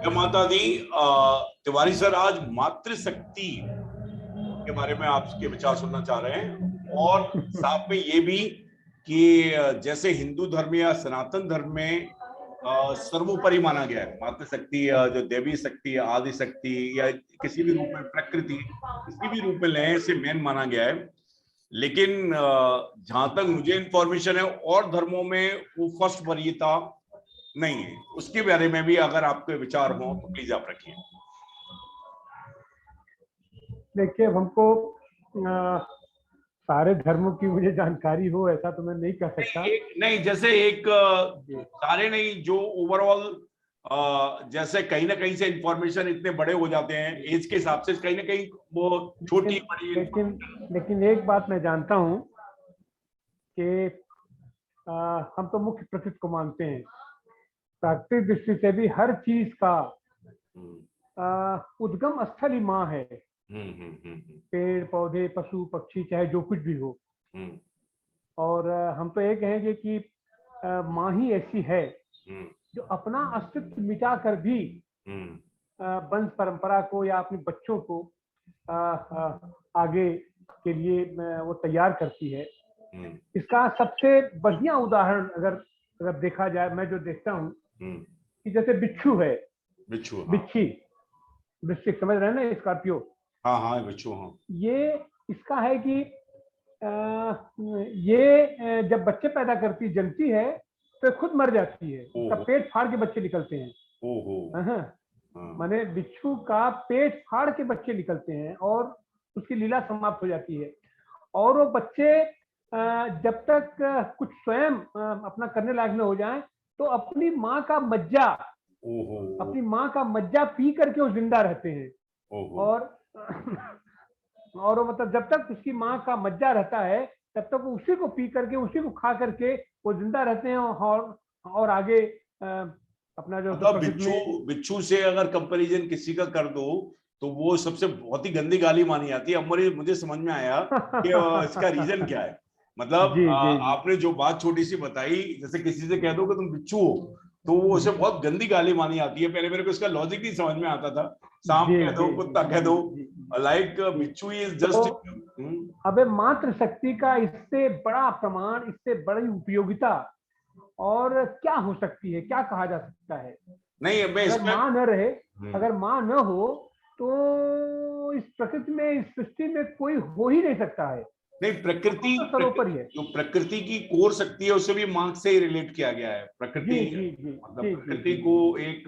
जय माता दी। तिवारी सर, आज मातृशक्ति के बारे में आपके विचार सुनना चाह रहे हैं, और साथ में ये भी कि जैसे हिंदू धर्म या सनातन धर्म में सर्वोपरि माना गया है मातृशक्ति, जो देवी शक्ति, आदि शक्ति, या किसी भी रूप में प्रकृति, किसी भी रूप में लें, इसे मेन माना गया है। लेकिन जहां तक मुझे इंफॉर्मेशन है, और धर्मों में वो फर्स्ट वरीयता नहीं है। उसके बारे में भी अगर आपके विचार हो तो प्लीज आप रखिए। देखिए, हमको सारे धर्मों की मुझे जानकारी हो ऐसा तो मैं नहीं कह सकता। नहीं, जैसे एक सारे नहीं, जो ओवरऑल जैसे कहीं ना कहीं से इंफॉर्मेशन इतने बड़े हो जाते हैं एज के हिसाब से, कहीं ना कहीं वो छोटी बड़ी। लेकिन एक बात मैं जानता हूं कि हम तो मुख्य प्रकृति को मानते हैं। प्राकृतिक दृष्टि से भी हर चीज का उद्गम स्थल ही माँ है। पेड़ पौधे पशु पक्षी चाहे जो कुछ भी हो। और हम तो ये कहेंगे कि माँ ही ऐसी है जो अपना अस्तित्व मिटा कर भी वंश परंपरा को या अपने बच्चों को आगे के लिए वो तैयार करती है। इसका सबसे बढ़िया उदाहरण अगर देखा जाए, मैं जो देखता हूँ कि जैसे बिच्छू है, बिच्छी, वृश्चिक समझ रहे हैं ना, स्कॉर्पियो। हाँ, बिच्छू। हाँ, ये इसका है कि ये जब बच्चे पैदा करती जलती है तो खुद मर जाती है। उसका पेट फाड़ के बच्चे निकलते हैं। माने बिच्छू का पेट फाड़ के बच्चे निकलते हैं और उसकी लीला समाप्त हो जाती है। और वो बच्चे जब तक कुछ स्वयं अपना करने लायक न हो जाएं तो अपनी माँ का मज्जा पी करके वो जिंदा रहते हैं। और मतलब जब तक उसकी माँ का मज्जा रहता है तब तक वो उसी को पी करके, उसी को खा करके वो जिंदा रहते हैं। और आगे अपना जो बिच्छू से अगर कंपैरिजन किसी का कर दो तो वो सबसे बहुत ही गंदी गाली मानी जाती है। अब मुझे समझ में आया कि इसका रीजन क्या है। मतलब जी, आपने जो बात छोटी सी बताई, जैसे किसी से कह दो कि तुम बिच्छू हो तो वो उसे बहुत गंदी गाली मानी जाती है। पहले मेरे को इसका लॉजिक नहीं समझ में आता था। सांप कह दो, कुत्ता कह दो, लाइक बिच्छू इज जस्ट। अबे मातृशक्ति का इससे बड़ा प्रमाण, इससे बड़ी उपयोगिता और क्या हो सकती है, क्या कहा जा सकता है? नहीं, अगर माँ न रहे, अगर माँ न हो तो इस प्रकृति में, इस सृष्टि में कोई हो ही नहीं सकता है। नहीं, प्रकृति सर्वोपरि है। जो प्रकृति की कोर शक्ति है उसे भी मार्क्स से ही रिलेट किया गया है। प्रकृति मतलब प्रकृति को एक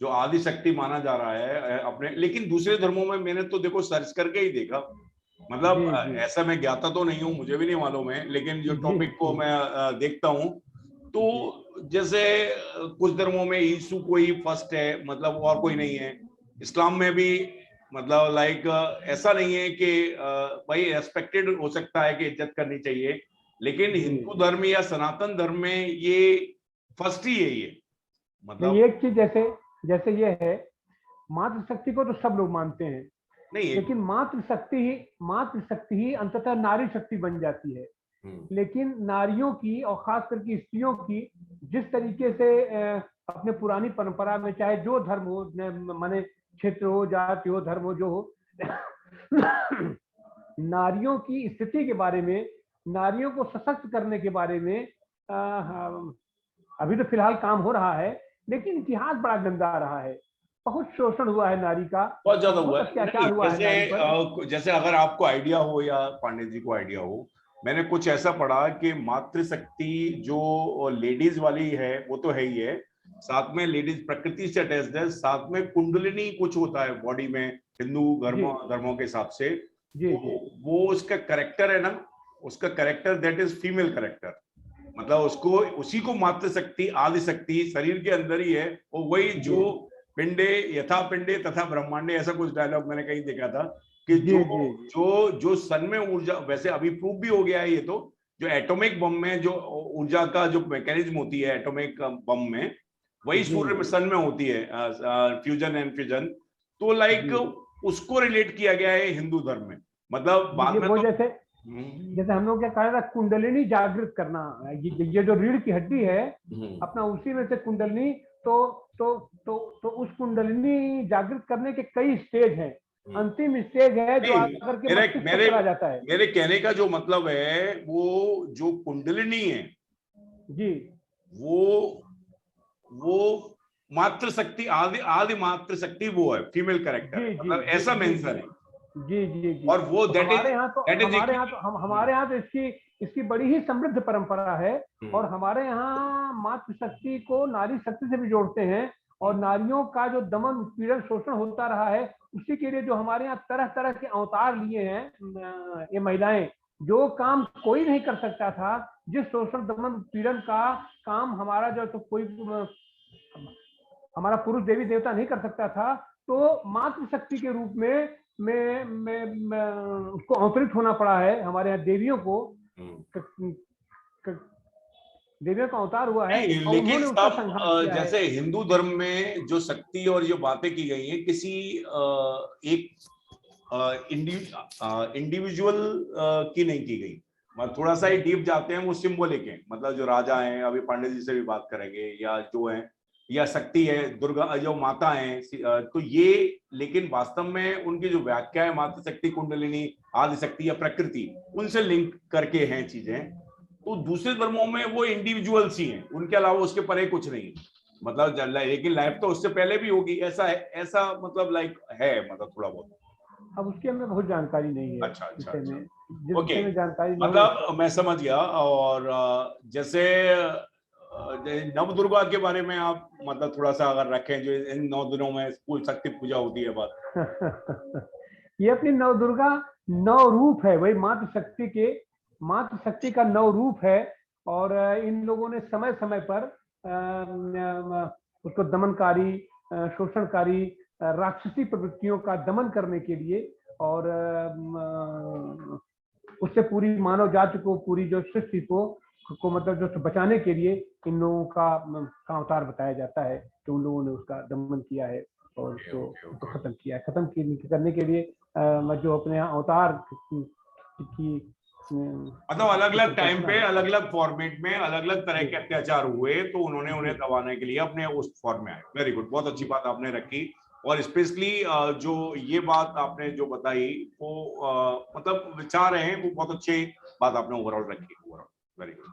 जो आदि शक्ति माना जा रहा है अपने। लेकिन दूसरे धर्मों में मैंने तो देखो सर्च करके ही देखा, मतलब ऐसा मैं ज्ञाता तो नहीं हूँ, मुझे भी नहीं मालूम है, लेकिन जो टॉपिक को मैं देखता हूँ तो जैसे कुछ धर्मों में यीशु को ही फर्स्ट है, मतलब और कोई नहीं है। इस्लाम में भी मतलब लाइक ऐसा नहीं है कि भाई रेस्पेक्टेड हो सकता है कि इज्जत करनी चाहिए, लेकिन हिंदू धर्म या सनातन धर्म में ये फर्स्ट ही है। ये मतलब एक चीज जैसे ये है, मातृशक्ति को तो सब लोग मानते हैं, लेकिन मातृशक्ति ही अंततः नारी शक्ति बन जाती है। लेकिन नारियों की और खास करके स्त्रियों की जिस तरीके से अपने पुरानी परंपरा में, चाहे जो धर्म हो, माने क्षेत्र हो, जाति हो, धर्म हो, जो हो, नारियों की स्थिति के बारे में, नारियों को सशक्त करने के बारे में अभी तो फिलहाल काम हो रहा है, लेकिन इतिहास बड़ा गंदा रहा है। बहुत शोषण हुआ है नारी का, बहुत ज्यादा हुआ है, अत्याचार हुआ है नारी पर। जैसे अगर आपको आइडिया हो या पांडे जी को आइडिया हो, मैंने कुछ ऐसा पढ़ा कि मातृशक्ति जो लेडीज वाली है वो तो है ही है, साथ में लेडीज प्रकृति से अटैच्ड है, साथ में कुंडलिनी कुछ होता है बॉडी में हिंदू धर्मों के हिसाब से। वो उसका करेक्टर है ना, उसका character that is female character, मतलब उसको उसी को मातृशक्ति, आदि शक्ति शरीर के अंदर ही है। और वही जो पिंडे यथा पिंडे तथा ब्रह्मांडे, ऐसा कुछ डायलॉग मैंने कहीं देखा था कि जो सन में ऊर्जा, वैसे अभी प्रूव भी हो गया है ये, तो जो एटॉमिक बम में जो ऊर्जा का जो मैकेनिज्म होती है एटॉमिक बम में, वही सूर्य में सन में होती है, फ्यूजन एंड फ्यूजन। तो लाइक उसको रिलेट किया गया है हिंदू धर्म में। मतलब बाद में वो तो जैसे हम लोग क्या कहा था, कुंडलिनी जागृत करना, ये जो रीढ़ की हड्डी है अपना, उसी में से कुंडलिनी, तो उस कुंडलिनी जागृत करने के कई स्टेज हैं। अंतिम स्टेज है जो आकर के मस्तिष्क पर चला जाता है। मेरे कहने का जो मतलब है, वो जो कुंडलिनी है जी, वो मातृ शक्ति, आदि मातृ शक्ति वो है, फीमेल कैरेक्टर, मतलब ऐसा मेंशन है। जी जी जी। और वो हमारे यहाँ तो इसकी बड़ी ही समृद्ध परंपरा है। और हमारे यहाँ मातृ शक्ति को नारी शक्ति से भी जोड़ते हैं, और नारियों का जो दमन उत्पीड़न शोषण होता रहा है, उसी के लिए जो हमारे यहाँ तरह तरह के अवतार लिए हैं ये महिलाएं, जो काम कोई नहीं कर सकता था, जिस शोषण दमन उत्पीड़न का काम हमारा जो तो कोई हमारा पुरुष देवी देवता नहीं कर सकता था, तो मातृशक्ति के रूप में उसको अवतरित होना पड़ा है। हमारे यहाँ देवियों को देवियों का अवतार हुआ है। लेकिन साहब, जैसे हिंदू धर्म में जो शक्ति और जो बातें की गई हैं, किसी एक इंडिविजुअल की नहीं की गई। मतलब थोड़ा सा ही डीप जाते हैं, वो सिंबॉलिक है। मतलब जो राजा हैं, अभी पांडे जी से भी बात करेंगे, या जो है, या शक्ति है, दुर्गा जो माता है, तो ये, लेकिन वास्तव में उनकी जो व्याख्या है, मातृ शक्ति, कुंडलिनी, आदि शक्ति या प्रकृति, उनसे लिंक करके हैं चीजें। तो दूसरे धर्मों में वो इंडिविजुअल्स ही हैं, उनके अलावा उसके परे कुछ नहीं। मतलब लेकिन लाइफ तो उससे पहले भी होगी, ऐसा है, ऐसा मतलब लाइक है, मतलब थोड़ा बहुत। अब उसकी हमें बहुत जानकारी नहीं है। अच्छा अच्छा, ओके, जानकारी मतलब मैं समझ गया। और जैसे नव दुर्गा के बारे में आप मतलब थोड़ा सा अगर रखें, जो इन 9 दिनों में कुल शक्ति पूजा होती है बात। ये अपनी नव दुर्गा 9 रूप है, वही मातृ शक्ति का 9 रूप है। और इन लोगों ने समय समय पर उसको दमनकारी, शोषणकारी, राक्षसी प्रवृत्तियों का दमन करने के लिए, और उससे पूरी मानव जाति को, पूरी जो सृष्टि को मतलब जो बचाने के लिए इन लोगों का अवतार बताया जाता है कि उन लोगों ने उसका दमन किया है और उसको खत्म किया है। खत्म करने के लिए जो अपने अवतार की मतलब अलग अलग टाइम पे, अलग अलग फॉर्मेट में, अलग अलग तरह के अत्याचार हुए, तो उन्होंने उन्हें दबाने के लिए अपने उस फॉर्म में आए। वेरी गुड, बहुत अच्छी बात आपने रखी। और स्पेशली जो ये बात आपने जो बताई, वो मतलब विचार हैं, वो बहुत अच्छी बात आपने ओवरऑल रखी। Overall very good.